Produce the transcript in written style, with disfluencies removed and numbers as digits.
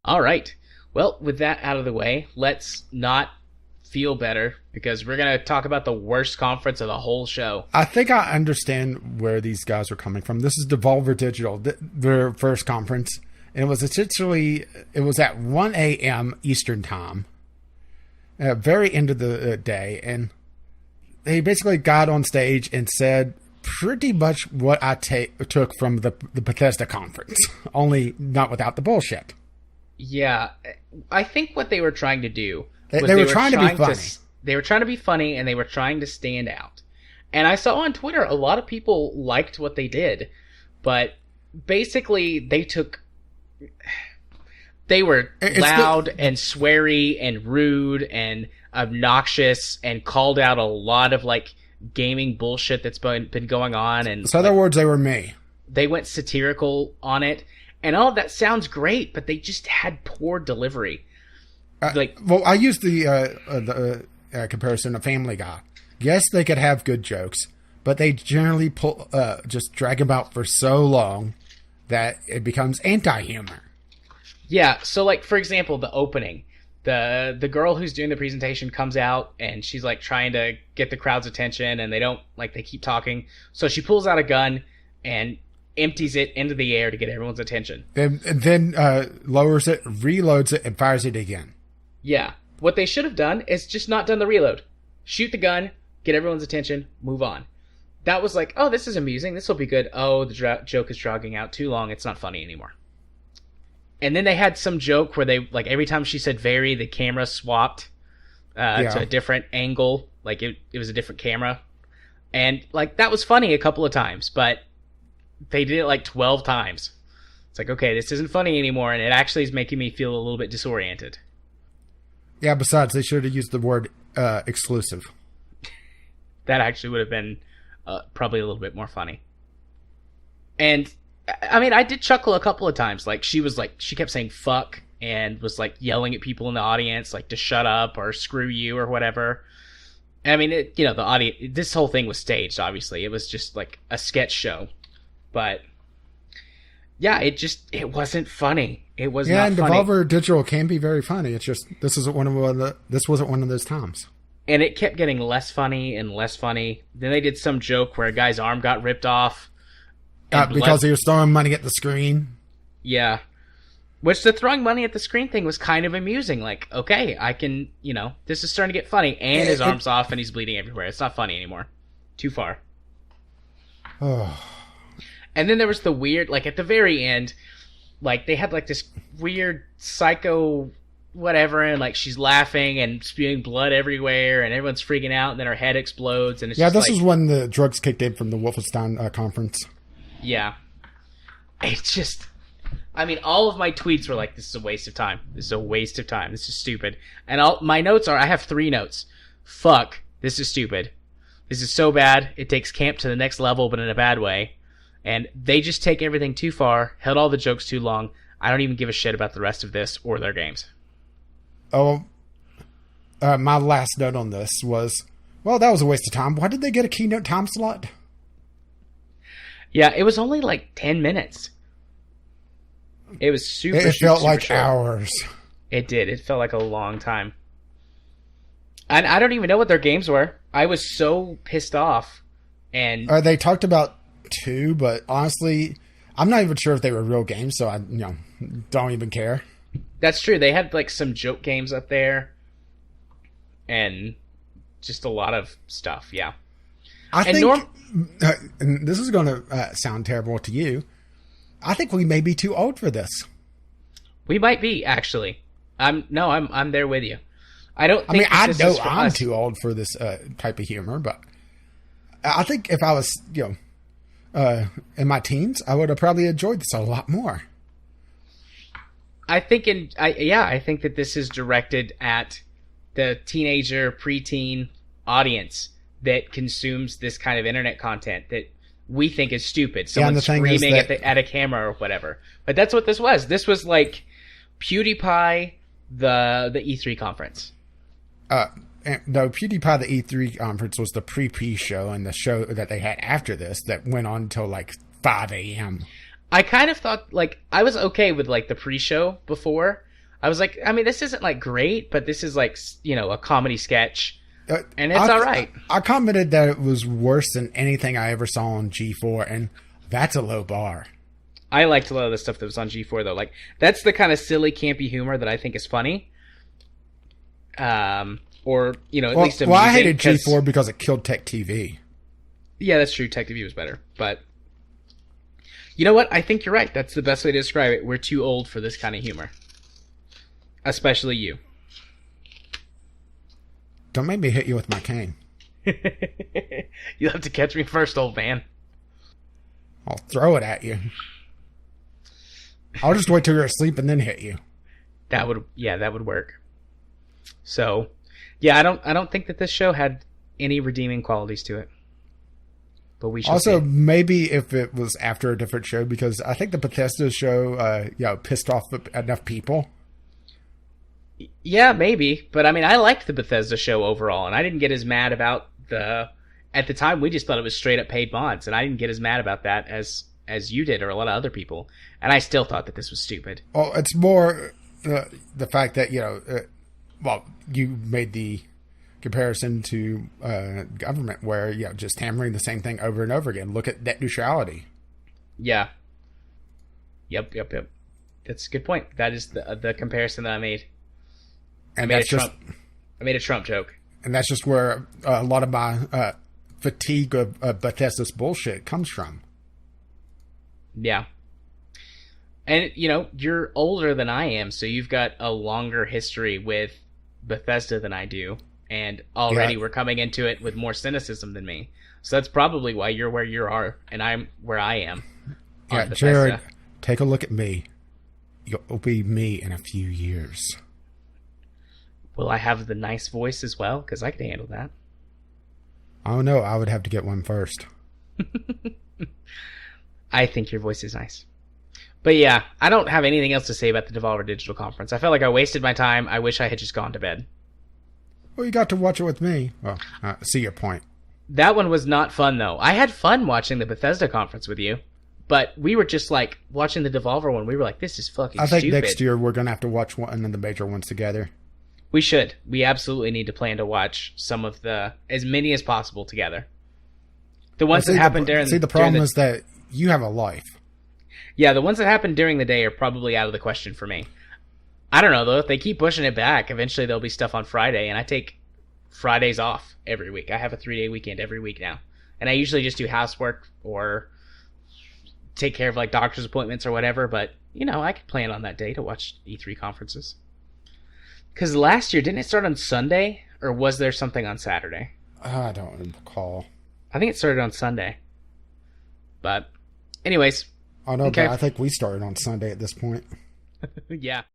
All right. Well, with that out of the way, let's not feel better because we're going to talk about the worst conference of the whole show. I think I understand where these guys are coming from. This is Devolver Digital, their first conference. And it was at 1 a.m. Eastern time, very end of the day. And they basically got on stage and said pretty much what I took from the Bethesda conference, only not without the bullshit. Yeah, I think what they were trying to do was they were trying to be funny. They were trying to be funny, and they were trying to stand out. And I saw on Twitter a lot of people liked what they did, but basically they were loud and sweary and rude and obnoxious and called out a lot of like gaming bullshit that's been going on. And so in other words, they were me. They went satirical on it. And all of that sounds great, but they just had poor delivery. Well, I used the comparison of Family Guy. Yes, they could have good jokes, but they generally just drag them out for so long that it becomes anti-humor. Yeah, so like for example, the opening, the girl who's doing the presentation comes out and she's like trying to get the crowd's attention, and they keep talking. So she pulls out a gun and empties it into the air to get everyone's attention. And then lowers it, reloads it, and fires it again. Yeah. What they should have done is just not done the reload. Shoot the gun, get everyone's attention, move on. That was like, oh, this is amusing. This will be good. Oh, the joke is dragging out too long. It's not funny anymore. And then they had some joke where they, like, every time she said very, the camera swapped to a different angle. Like, it was a different camera. And, like, that was funny a couple of times, but they did it like 12 times. It's like, okay, this isn't funny anymore, and it actually is making me feel a little bit disoriented. Yeah, besides, they should have used the word exclusive. That actually would have been probably a little bit more funny. And, I mean, I did chuckle a couple of times. Like, she kept saying fuck and was, like, yelling at people in the audience, like, to shut up or screw you or whatever. I mean, the audience, this whole thing was staged, obviously. It was just, like, a sketch show. But yeah, it wasn't funny. It was not funny. Yeah, and Devolver Digital can be very funny. It's just this wasn't one of those times. And it kept getting less funny and less funny. Then they did some joke where a guy's arm got ripped off because he was throwing money at the screen. Yeah, which the throwing money at the screen thing was kind of amusing. Like, okay, I can, this is starting to get funny. And his arm's off and he's bleeding everywhere. It's not funny anymore. Too far. Oh. And then there was the weird, like, at the very end, like, they had, like, this weird psycho whatever, and, like, she's laughing and spewing blood everywhere, and everyone's freaking out, and then her head explodes, and it's just this is when the drugs kicked in from the Wolfenstein conference. Yeah. It's just, I mean, all of my tweets were like, this is a waste of time. This is a waste of time. This is stupid. And my notes I have 3 notes. Fuck, this is stupid. This is so bad, it takes camp to the next level, but in a bad way. And they just take everything too far, held all the jokes too long. I don't even give a shit about the rest of this or their games. Oh, my last note on this was, well, that was a waste of time. Why did they get a keynote time slot? Yeah, it was only like 10 minutes. It was super short. It felt like hours. It did. It felt like a long time. And I don't even know what their games were. I was so pissed off. And they talked about 2, but honestly, I'm not even sure if they were real games, so I don't even care. That's true. They had like some joke games up there and just a lot of stuff. Yeah. I think and this is going to sound terrible to you. I think we may be too old for this. We might be, actually. I'm there with you. I don't think I know I'm too old for this type of humor, but I think if I was, in my teens, I would have probably enjoyed this a lot more. I think that this is directed at the teenager, preteen audience that consumes this kind of internet content that we think is stupid. Someone screaming at a camera or whatever. But that's what this was. This was like PewDiePie, the E3 conference. No, PewDiePie, the E3 conference was the pre show, and the show that they had after this that went on until like 5 a.m. I kind of thought, like, I was okay with, like, the pre-show before. I was like, I mean, this isn't, like, great, but this is, like, you know, a comedy sketch. And it's all right. I commented that it was worse than anything I ever saw on G4, and that's a low bar. I liked a lot of the stuff that was on G4, though. Like, that's the kind of silly, campy humor that I think is funny. Or, you know, at least amusing. Well, I hated G4 because it killed Tech TV. Yeah, that's true. Tech TV was better. But, you know what? I think you're right. That's the best way to describe it. We're too old for this kind of humor. Especially you. Don't make me hit you with my cane. You'll have to catch me first, old man. I'll throw it at you. I'll just wait till you're asleep and then hit you. That would work. So, yeah, I don't think that this show had any redeeming qualities to it. But we should also see. Maybe if it was after a different show, because I think the Bethesda show, pissed off enough people. Yeah, maybe, but I mean, I liked the Bethesda show overall, and I didn't get as mad about at the time, we just thought it was straight up paid mods, and I didn't get as mad about that as you did, or a lot of other people, and I still thought that this was stupid. Well, it's more the fact that, you made the comparison to government where, just hammering the same thing over and over again. Look at net neutrality. Yeah. Yep. That's a good point. That is the comparison that I made. I made a Trump joke. And that's just where a lot of my fatigue of Bethesda's bullshit comes from. Yeah. And, you're older than I am, so you've got a longer history with Bethesda than I do. And already we're coming into it with more cynicism than me. So that's probably why you're where you are, and I'm where I am. Yeah, Jared, take a look at me. You'll be me in a few years. Will I have the nice voice as well? Because I can handle that. Oh, no, I would have to get one first. I think your voice is nice. But yeah, I don't have anything else to say about the Devolver Digital Conference. I felt like I wasted my time. I wish I had just gone to bed. Well, you got to watch it with me. Well, see your point. That one was not fun, though. I had fun watching the Bethesda conference with you. But we were just like, watching the Devolver one, we were like, this is fucking stupid. I think next year we're going to have to watch one of the major ones together. We should. We absolutely need to plan to watch as many as possible together. The ones that happened during... See, the problem is that you have a life. Yeah, the ones that happened during the day are probably out of the question for me. I don't know, though. If they keep pushing it back, eventually there'll be stuff on Friday, and I take Fridays off every week. I have a 3-day weekend every week now. And I usually just do housework or take care of, like, doctor's appointments or whatever, but, I could plan on that day to watch E3 conferences. Because last year, didn't it start on Sunday? Or was there something on Saturday? I don't recall. I think it started on Sunday. But, anyways. Oh, no, okay. But I think we started on Sunday at this point. Yeah.